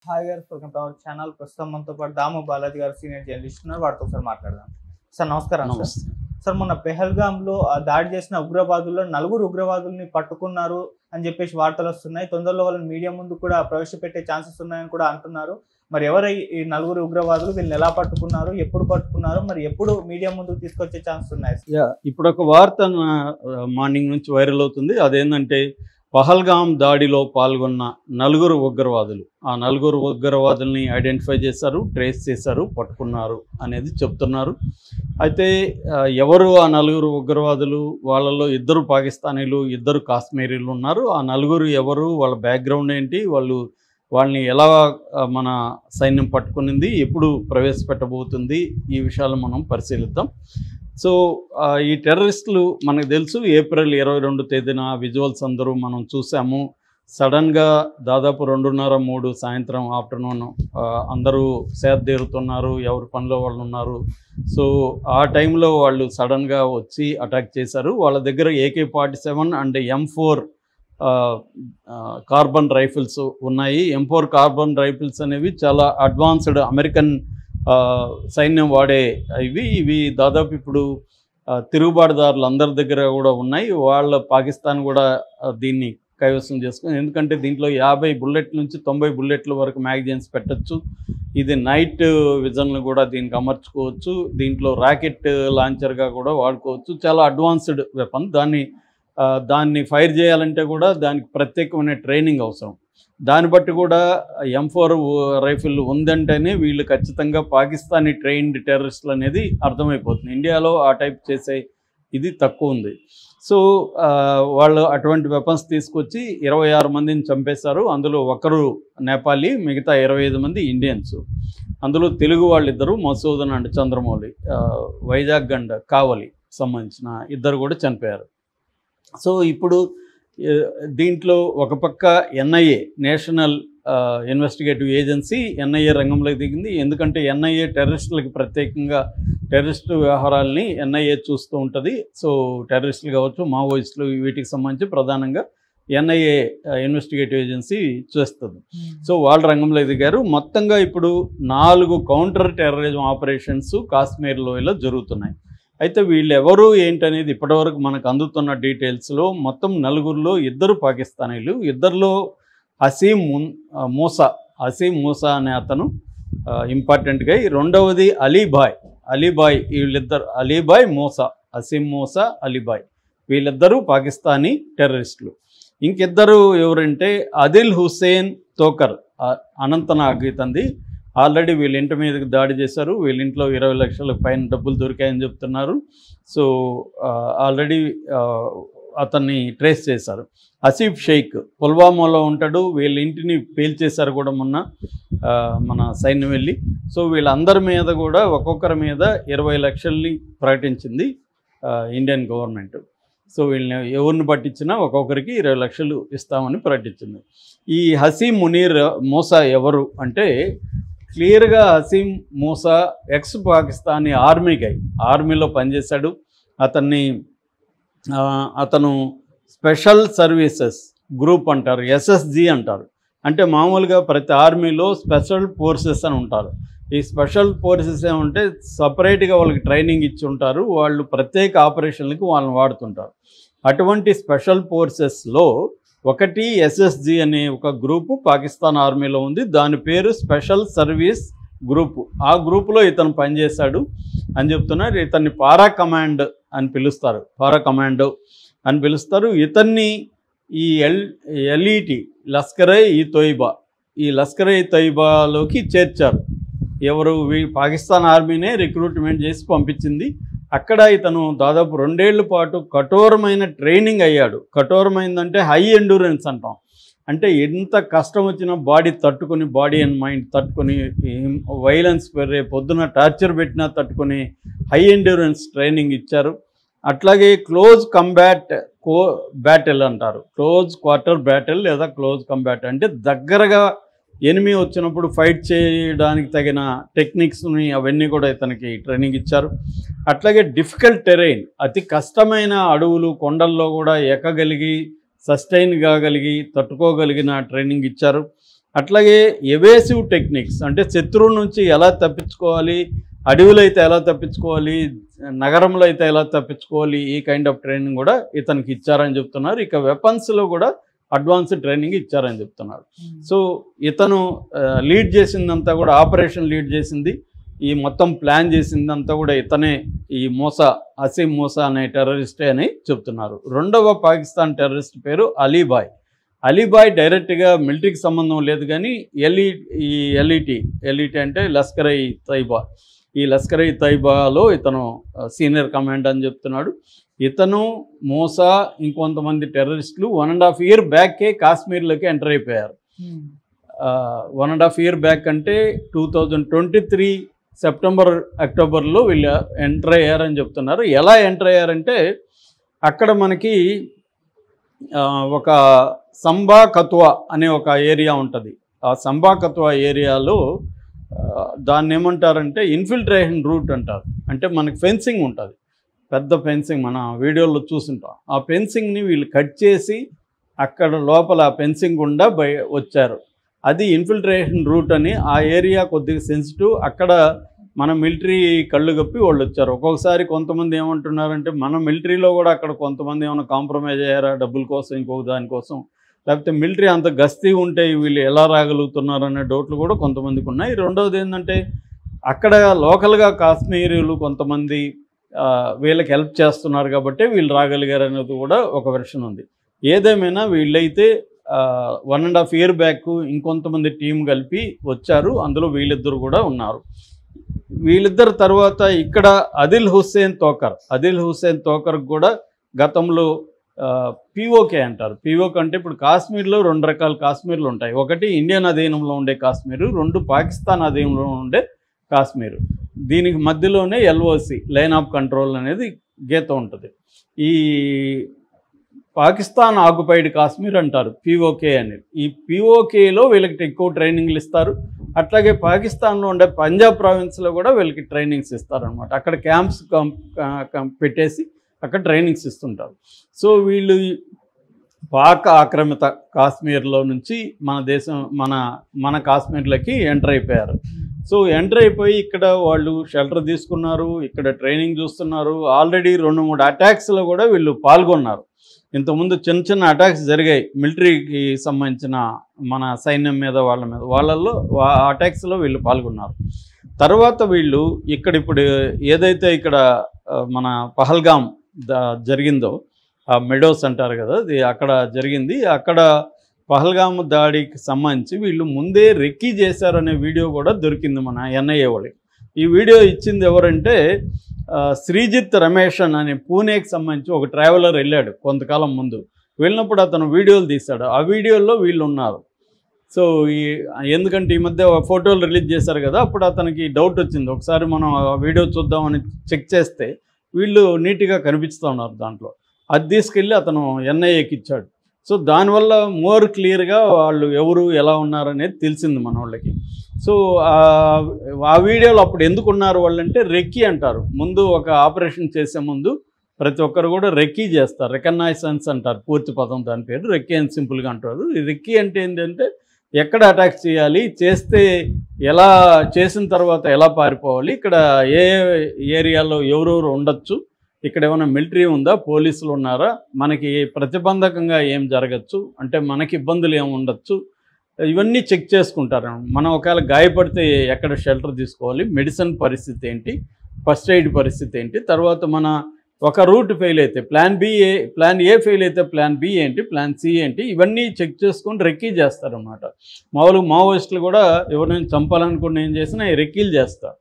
Hi గారు, welcome to our channel. ప్రస్తుతం మనతో పాటు దాము బాలాజీ గారు సీనియర్ జర్నలిస్ట్ ఉన్నారు. వారితో ఒకసారి మాట్లాడదాం. సార్ నమస్కారం. సార్ మొన్న పెహల్గాంలో దాడి చేసిన ఉగ్రవాదుల్లో 4 ఉగ్రవాదుల్ని పట్టుకున్నారు అని చెప్పేసి వార్తలు వస్తున్నాయి. తొందరలో వాళ్ళని మీడియా ముందు కూడా ప్రవేశపెట్టే ఛాన్సెస్ ఉన్నాయని కూడా అంటున్నారు. మరి ఎవరు ఈ 4 ఉగ్రవాదులు, వీళ్ళని ఎలా పట్టుకున్నారు, ఎప్పుడు పట్టుకున్నారు, మరి ఎప్పుడు మీడియా ముందుకు తీసుకొచ్చే ఛాన్స్ ఉన్నాయి? ఇప్పుడు ఒక వార్త మార్నింగ్ నుంచి వైరల్ అవుతుంది. అదేంటంటే పహల్గాం దాడిలో పాల్గొన్న 4 ఉగ్రవాదులు, ఆ 4 ఉగ్రవాదుల్ని ఐడెంటిఫై చేశారు, ట్రేస్ చేశారు, పట్టుకున్నారు అనేది చెప్తున్నారు. అయితే ఎవరు ఆ 4 ఉగ్రవాదులు? వాళ్ళలో 2 పాకిస్తానీలు, 2 కాశ్మీరీలు ఉన్నారు. ఆ 4 ఎవరు, వాళ్ళ బ్యాక్గ్రౌండ్ ఏంటి, వాళ్ళని ఎలా మన సైన్యం పట్టుకునింది, ఎప్పుడు ప్రవేశపెట్టబోతుంది, ఈ విషయాలు మనం పరిశీలిద్దాం. సో ఈ టెర్రరిస్టులు మనకు తెలుసు, ఏప్రిల్ 22 తేదీన విజువల్స్ అందరూ మనం చూసాము. సడన్గా దాదాపు 2:30-3 సాయంత్రం ఆఫ్టర్నూన్ అందరూ సేదతీరుతున్నారు, ఎవరి పనిలో వాళ్ళు ఉన్నారు. సో ఆ టైంలో వాళ్ళు సడన్గా వచ్చి అటాక్ చేశారు. వాళ్ళ దగ్గర AK-47 and M4 carbon rifles ఉన్నాయి. M4 కార్బన్ రైఫిల్స్ అనేవి చాలా అడ్వాన్స్డ్ అమెరికన్ సైన్యం వాడే ఇవి దాదాపు ఇప్పుడు తిరుగుబాటుదారులు అందరి దగ్గర కూడా ఉన్నాయి. వాళ్ళ పాకిస్తాన్ కూడా దీన్ని కైవసం చేసుకుని, ఎందుకంటే దీంట్లో 50 బుల్లెట్ల నుంచి 90 బుల్లెట్ల వరకు మ్యాగజైన్స్ పెట్టచ్చు. ఇది నైట్ విజన్లు కూడా దీనికి అమర్చుకోవచ్చు. దీంట్లో రాకెట్ లాంచర్గా కూడా వాడుకోవచ్చు. చాలా అడ్వాన్స్డ్ వెపన్. దాన్ని ఫైర్ చేయాలంటే కూడా దానికి ప్రత్యేకమైన ట్రైనింగ్ అవసరం. దాన్ని బట్టి కూడా M4 రైఫిల్ ఉందంటేనే వీళ్ళు ఖచ్చితంగా పాకిస్తానీ ట్రైన్డ్ టెర్రరిస్టులు అనేది అర్థమైపోతుంది. ఇండియాలో ఆ టైప్ చేసే ఇది తక్కువ ఉంది. సో వాళ్ళు అటువంటి వెపన్స్ తీసుకొచ్చి 26 మందిని చంపేశారు. అందులో 1 నేపాలీ, మిగతా 25 మంది ఇండియన్స్. అందులో తెలుగు వాళ్ళిద్దరు, మసూదన్ అండ్ చంద్రమౌళి, వైజాగ్ అండ్ కావలి సంబంధించిన 2 కూడా చనిపోయారు. సో ఇప్పుడు దీంట్లో ఒక పక్క NIA, national investigative agency, NIA రంగంలోకి దిగింది. ఎందుకంటే NIA టెర్రరిస్టులకి ప్రత్యేకంగా టెర్రరిస్టు వ్యవహారాలని NIA చూస్తూ ఉంటుంది. సో టెర్రరిస్టులు కావచ్చు, మావోయిస్టులు, వీటికి సంబంధించి ప్రధానంగా NIA ఇన్వెస్టిగేటివ్ ఏజెన్సీ చేస్తుంది. సో వాళ్ళు రంగంలో దిగారు. మొత్తంగా ఇప్పుడు 4 కౌంటర్ టెర్రరిజం ఆపరేషన్స్ కాశ్మీర్ లోయలో జరుగుతున్నాయి. అయితే వీళ్ళు ఎవరు ఏంటనేది ఇప్పటివరకు మనకు అందుతున్న డీటెయిల్స్లో మొత్తం 4లో 2 పాకిస్తానీలు, 2లో హసీం మూసా అనే అతను ఇంపార్టెంట్గా, రెండవది అలీబాయ్ వీళ్ళిద్దరు, హసీం మూసా, అలీబాయ్ వీళ్ళిద్దరూ పాకిస్తానీ టెర్రరిస్టులు. ఇంకిద్దరు ఎవరంటే ఆదిల్ హుసేన్ తోకర్, అనంతనాగ్ ఇతంది. ఆల్రెడీ వీళ్ళ ఇంటి మీదకి దాడి చేశారు. వీళ్ళ ఇంట్లో 20 లక్షల పైన డబ్బులు దొరికాయని చెప్తున్నారు. సో ఆల్రెడీ అతన్ని ట్రేస్ చేశారు. ఆసిఫ్ షేక్ పుల్వామాలో ఉంటాడు. వీళ్ళ ఇంటిని పేల్చేశారు కూడా మొన్న మన సైన్యం వెళ్ళి. సో వీళ్ళందరి మీద కూడా ఒక్కొక్కరి మీద 20 లక్షల్ని ప్రకటించింది ఇండియన్ గవర్నమెంట్. సో వీళ్ళని ఎవరిని పట్టించినా ఒక్కొక్కరికి 20 లక్షలు ఇస్తామని ప్రకటించింది. ఈ హసీం మూసా ఎవరు అంటే, క్లియర్గా హసీం మూసా ఎక్స్ పాకిస్తానీ ఆర్మీలో పనిచేశాడు. అతను స్పెషల్ సర్వీసెస్ గ్రూప్ అంటారు, SSG అంటారు. అంటే మామూలుగా ప్రతి ఆర్మీలో స్పెషల్ ఫోర్సెస్ అని ఉంటారు. ఈ స్పెషల్ ఫోర్సెస్ ఏమంటే సపరేట్గా వాళ్ళకి ట్రైనింగ్ ఇచ్చి ఉంటారు. వాళ్ళు ప్రత్యేక ఆపరేషన్లకు వాళ్ళని వాడుతుంటారు. అటువంటి స్పెషల్ ఫోర్సెస్లో ఒకటి SSG అనే ఒక గ్రూపు పాకిస్తాన్ ఆర్మీలో ఉంది. దాని పేరు స్పెషల్ సర్వీస్ గ్రూపు. ఆ గ్రూపులో ఇతను పనిచేశాడు అని చెప్తున్నారు. ఇతన్ని పారా కమాండో అని పిలుస్తారు. ఇతన్ని ఈ LET లష్కర్-e తోయిబాలోకి చేర్చారు. ఎవరు? పాకిస్తాన్ ఆర్మీనే రిక్రూట్మెంట్ చేసి పంపించింది. అక్కడ ఇతను దాదాపు 2 ఏళ్ల పాటు కఠోరమైన ట్రైనింగ్ అయ్యాడు. కఠోరమైందంటే హై ఎండ్యూరెన్స్ అంటాం. అంటే ఎంత కష్టం వచ్చినా బాడీ అండ్ మైండ్ తట్టుకొని, వైలెన్స్ పొద్దున టార్చర్ పెట్టినా తట్టుకొని హై ఎండ్యూరెన్స్ ట్రైనింగ్ ఇచ్చారు. అట్లాగే క్లోజ్ బ్యాటిల్ అంటారు. క్లోజ్ క్వార్టర్ బ్యాటిల్ లేదా క్లోజ్ కంబాట్ అంటే దగ్గరగా ఎనిమి వచ్చినప్పుడు ఫైట్ చేయడానికి తగిన టెక్నిక్స్ని అవన్నీ కూడా ఇతనికి ట్రైనింగ్ ఇచ్చారు. అట్లాగే డిఫికల్ట్ టెరైన్, అతి కష్టమైన అడవులు, కొండల్లో కూడా ఎక్కగలిగి సస్టైన్ కాగలిగి తట్టుకోగలిగిన ట్రైనింగ్ ఇచ్చారు. అట్లాగే ఎవేసివ్ టెక్నిక్స్, అంటే శత్రువు నుంచి ఎలా తప్పించుకోవాలి, అడవిలో అయితే ఎలా తప్పించుకోవాలి, నగరంలో అయితే ఎలా తప్పించుకోవాలి, ఈ కైండ్ ఆఫ్ ట్రైనింగ్ కూడా ఇతనికి ఇచ్చారని చెప్తున్నారు. ఇక వెపన్స్లో కూడా అడ్వాన్స్డ్ ట్రైనింగ్ ఇచ్చారని చెప్తున్నారు. సో ఇతను లీడ్ చేసిందంతా కూడా, ఆపరేషన్ లీడ్ చేసింది, ఈ మొత్తం ప్లాన్ చేసిందంతా కూడా ఇతనే, ఈ అసీం మూసా అనే టెర్రరిస్టే అని చెప్తున్నారు. రెండవ పాకిస్తాన్ టెర్రరిస్ట్ పేరు అలీబాయ్ డైరెక్ట్గా మిలిటరీకి సంబంధం లేదు, కానీ ఎల్ఈటీ అంటే లష్కర్-ఇ-తైబా, ఈ లష్కర్-ఇ-తైబాలో ఇతను సీనియర్ కమాండర్ అని చెప్తున్నాడు. ఇతను మూసా ఇంకొంతమంది టెర్రరిస్టులు 1.5 year బ్యాకే కాశ్మీర్లోకి ఎంటర్ అయిపోయారు. 1.5 year బ్యాక్ అంటే 2023 సెప్టెంబర్ అక్టోబర్లో వీళ్ళు ఎంటర్ అయ్యారని చెప్తున్నారు. ఎలా ఎంటర్ అయ్యారంటే అక్కడ మనకి ఒక సంబా కత్వా అనే ఒక ఏరియా ఉంటుంది. ఆ సంబా కత్వా ఏరియాలో దాన్ని ఏమంటారంటే ఇన్ఫిల్ట్రేషన్ రూట్ అంటారు. అంటే మనకి ఫెన్సింగ్ ఉంటుంది, పెద్ద ఫెన్సింగ్, మన వీడియోలో చూసుంటాం. ఆ ఫెన్సింగ్ని వీళ్ళు కట్ చేసి అక్కడ లోపల ఫెన్సింగ్ గుండా వచ్చారు. అది ఇన్ఫిల్ట్రేషన్ రూట్ అని. ఆ ఏరియా కొద్దిగా సెన్సిటివ్, అక్కడ మన మిలిటరీ కళ్ళు గప్పి వాళ్ళు వచ్చారు. ఒక్కొక్కసారి కొంతమంది ఏమంటున్నారంటే మన మిలిటరీలో కూడా అక్కడ కొంతమంది ఏమైనా కాంప్రమైజ్ అయ్యారా డబ్బుల కోసం, ఇంకొక దానికోసం, లేకపోతే మిలిటరీ అంత గస్తీ ఉంటే వీళ్ళు ఎలా రాగలుగుతున్నారు అనే డౌట్లు కూడా కొంతమందికి ఉన్నాయి. రెండవది ఏంటంటే అక్కడ లోకల్గా కాశ్మీరీలు కొంతమంది వీళ్ళకి హెల్ప్ చేస్తున్నారు కాబట్టి వీళ్ళు రాగలిగారు అనేది కూడా ఒక వెర్షన్ ఉంది. ఏదేమైనా వీళ్ళైతే 1.5 year బ్యాక్ ఇంకొంతమంది టీం కలిపి వచ్చారు, అందులో వీళ్ళిద్దరు కూడా ఉన్నారు. వీళ్ళిద్దరు తర్వాత ఇక్కడ అదిల్ హుస్సేన్ తోకర్ కూడా గతంలో పీఓకే అంటారు. పీఓకే అంటే ఇప్పుడు కాశ్మీర్లో 2 రకాల కాశ్మీర్లు ఉంటాయి. ఒకటి ఇండియన్ అధీనంలో ఉండే కాశ్మీరు, 2 పాకిస్తాన్ అధీనంలో ఉండే కాశ్మీరు. దీనికి మధ్యలోనే ఎల్ఓసి, లైన్ ఆఫ్ కంట్రోల్ అనేది గీత ఉంటుంది. ఈ పాకిస్తాన్ ఆక్యుపైడ్ కాశ్మీర్ అంటారు పీఓకే అనేది. ఈ పీఓకేలో వీళ్ళకి ఎక్కువ ట్రైనింగ్లు ఇస్తారు. అట్లాగే పాకిస్తాన్లో ఉండే పంజాబ్ ప్రావిన్స్లో కూడా వీళ్ళకి ట్రైనింగ్స్ ఇస్తారనమాట. అక్కడ క్యాంప్స్ పెట్టేసి అక్కడ ట్రైనింగ్స్ ఇస్తుంటారు. సో వీళ్ళు పాక్ ఆక్రమిత కాశ్మీర్లో నుంచి మన కాశ్మీర్లకి ఎంటర్ అయిపోయారు. సో ఎంటర్ అయిపోయి ఇక్కడ వాళ్ళు షెల్టర్ తీసుకున్నారు, ఇక్కడ ట్రైనింగ్ చూస్తున్నారు. ఆల్రెడీ 2-3 అటాక్స్లో కూడా వీళ్ళు పాల్గొన్నారు. ఇంతకుముందు చిన్న అటాక్స్ జరిగాయి మిలిటరీకి సంబంధించిన, మన సైన్యం మీద వాళ్ళల్లో అటాక్స్లో వీళ్ళు పాల్గొన్నారు. తర్వాత వీళ్ళు ఇప్పుడు ఏదైతే ఇక్కడ మన పహల్గామ్ జరిగిందో, ఆ మెడోస్ అంటారు కదా, అది అక్కడ జరిగింది. అక్కడ పహల్గామ్ దాడికి సంబంధించి వీళ్ళు ముందే రెక్కీ చేశారనే వీడియో కూడా దొరికింది మన ఎన్ఐఏ వాళ్ళకి. ఈ వీడియో ఇచ్చింది ఎవరంటే శ్రీజిత్ రమేషన్ అనే పూణేకి సంబంధించి ఒక ట్రావెలర్ వెళ్ళాడు కొంతకాలం ముందు. వెళ్ళినప్పుడు అతను వీడియోలు తీశాడు. ఆ వీడియోలో వీళ్ళు ఉన్నారు. సో ఎందుకంటే ఈ మధ్య ఫోటోలు రిలీజ్ చేశారు కదా, అప్పుడు అతనికి డౌట్ వచ్చింది. ఒకసారి మనం ఆ వీడియో చూద్దామని చెక్ చేస్తే వీళ్ళు నీట్గా కనిపిస్తూ ఉన్నారు దాంట్లో. అది తీసుకెళ్ళి అతను ఎన్ఐఏకి ఇచ్చాడు. సో దానివల్ల మోర్ క్లియర్గా వాళ్ళు ఎవరు ఎలా ఉన్నారనేది తెలిసింది మన వాళ్ళకి. సో ఆ వీడియోలో అప్పుడు ఎందుకు ఉన్నారు వాళ్ళంటే రెక్కీ అంటారు. ముందు ఒక ఆపరేషన్ చేసే ముందు ప్రతి ఒక్కరు కూడా రెక్కీ చేస్తారు, రికగ్నైజెన్స్ అంటారు పూర్తి పదం, దాని పేరు రెక్కీ అని సింపుల్గా అంటారు. ఈ రెక్కీ అంటే ఏంటంటే ఎక్కడ అటాక్ చేయాలి, చేస్తే ఎలా, చేసిన తర్వాత ఎలా పారిపోవాలి, ఇక్కడ ఏ ఏరియాలో ఎవరెవరు ఉండొచ్చు, ఇక్కడ ఏమైనా మిలిటరీ ఉందా, పోలీసులు ఉన్నారా, మనకి ప్రతిబంధకంగా ఏం జరగచ్చు, అంటే మనకి ఇబ్బందులు ఏమి ఉండొచ్చు, ఇవన్నీ చెక్ చేసుకుంటారు. మనం ఒకవేళ గాయపడితే ఎక్కడ షెల్టర్ తీసుకోవాలి, మెడిసిన్ పరిస్థితి ఏంటి, ఫస్ట్ ఎయిడ్ పరిస్థితి ఏంటి, తర్వాత మన ఒక రూట్ ఫెయిల్ అయితే ప్లాన్ ఏ ఫెయిల్ అయితే ప్లాన్ బి ఏంటి, ప్లాన్ సి ఏంటి, ఇవన్నీ చెక్ చేసుకొని రెక్కీ చేస్తారన్నమాట. మామూలుగా మావోయిస్టులు కూడా ఎవరైనా చంపాలనుకుని ఏం చేసినా రెక్కీలు చేస్తారు.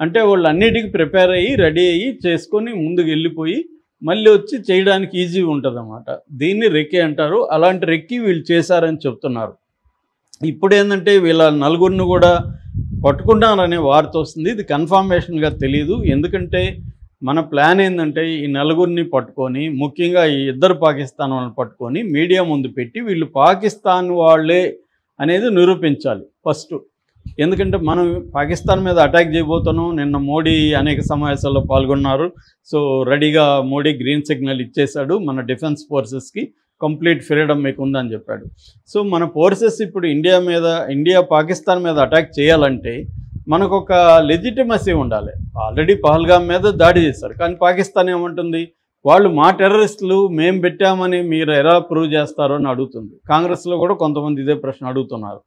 అంటే వాళ్ళు అన్నిటికీ ప్రిపేర్ అయ్యి రెడీ అయ్యి చేసుకొని ముందుకు వెళ్ళిపోయి మళ్ళీ వచ్చి చేయడానికి ఈజీ ఉంటుంది అన్నమాట. దీన్ని రెక్కీ అంటారు. అలాంటి రెక్కీ వీళ్ళు చేశారని చెప్తున్నారు. ఇప్పుడు ఏంటంటే వీళ్ళ నలుగురిని కూడా పట్టుకున్నారనే వార్త వస్తుంది. ఇది కన్ఫర్మేషన్గా తెలియదు. ఎందుకంటే మన ప్లాన్ ఏంటంటే ఈ నలుగురిని పట్టుకొని, ముఖ్యంగా ఈ 2 పాకిస్తాన్ వాళ్ళని పట్టుకొని మీడియా ముందు పెట్టి వీళ్ళు పాకిస్తాన్ వాళ్ళే అనేది నిరూపించాలి ఫస్ట్. ఎందుకంటే మనం పాకిస్తాన్ మీద అటాక్ చేయబోతున్నాం. నిన్న మోడీ అనేక సమావేశాల్లో పాల్గొన్నారు. సో రెడీగా మోడీ గ్రీన్ సిగ్నల్ ఇచ్చేశాడు మన డిఫెన్స్ ఫోర్సెస్కి. కంప్లీట్ ఫ్రీడమ్ మీకు ఉందని చెప్పాడు. సో మన ఫోర్సెస్ ఇప్పుడు ఇండియా పాకిస్తాన్ మీద అటాక్ చేయాలంటే మనకు ఒక లెజిటిమసీ ఉండాలి. ఆల్రెడీ పహల్గామ్ మీద దాడి చేశారు, కానీ పాకిస్తాన్ ఏమంటుంది, వాళ్ళు మా టెర్రరిస్టులు మేము పెట్టామని మీరు ఎలా ప్రూవ్ చేస్తారో అని అడుగుతుంది. కాంగ్రెస్లో కూడా కొంతమంది ఇదే ప్రశ్న అడుగుతున్నారు.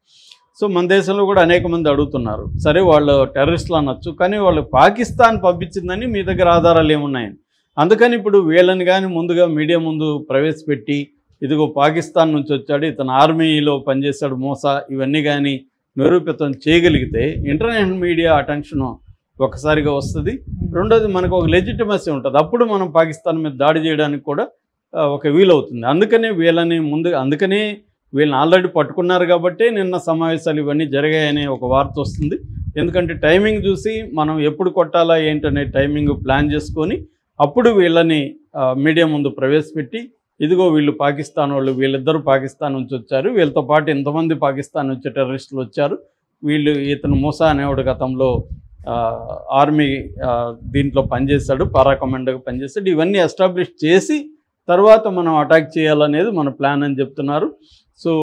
సో మన దేశంలో కూడా అనేక మంది అడుగుతున్నారు, సరే వాళ్ళు టెర్రరిస్టులు అనొచ్చు, కానీ వాళ్ళు పాకిస్తాన్ పంపించిందని మీ దగ్గర ఆధారాలు ఏమున్నాయని. అందుకని ఇప్పుడు వీళ్ళని కానీ ముందుగా మీడియా ముందు ప్రవేశపెట్టి, ఇదిగో పాకిస్తాన్ నుంచి వచ్చాడు, ఇతను ఆర్మీలో పనిచేశాడు మోసా, ఇవన్నీ కానీ నిరూపితం చేయగలిగితే ఇంటర్నేషనల్ మీడియా అటెన్షన్ ఒకసారిగా వస్తుంది. రెండోది మనకు ఒక లెజిటిమసీ ఉంటుంది, అప్పుడు మనం పాకిస్తాన్ మీద దాడి చేయడానికి కూడా ఒక వీలవుతుంది. అందుకనే వీళ్ళని ఆల్రెడీ పట్టుకున్నారు కాబట్టి నిన్న సమావేశాలు ఇవన్నీ జరిగాయనే ఒక వార్త వస్తుంది. ఎందుకంటే టైమింగ్ చూసి మనం ఎప్పుడు కొట్టాలా ఏంటనే టైమింగ్ ప్లాన్ చేసుకొని అప్పుడు వీళ్ళని మీడియా ముందు ప్రవేశపెట్టి, ఇదిగో వీళ్ళు పాకిస్తాన్ వాళ్ళు, వీళ్ళిద్దరూ పాకిస్తాన్ నుంచి వచ్చారు, వీళ్ళతో పాటు ఇంతమంది పాకిస్తాన్ నుంచి టెర్రరిస్టులు వచ్చారు, ఇతను మూసా అనేవాడు గతంలో ఆర్మీ దీంట్లో పనిచేశాడు, పారా కమాండర్గా పనిచేశాడు, ఇవన్నీ ఎస్టాబ్లిష్ చేసి తర్వాత మనం అటాక్ చేయాలనేది మన ప్లాన్ అని చెప్తున్నారు.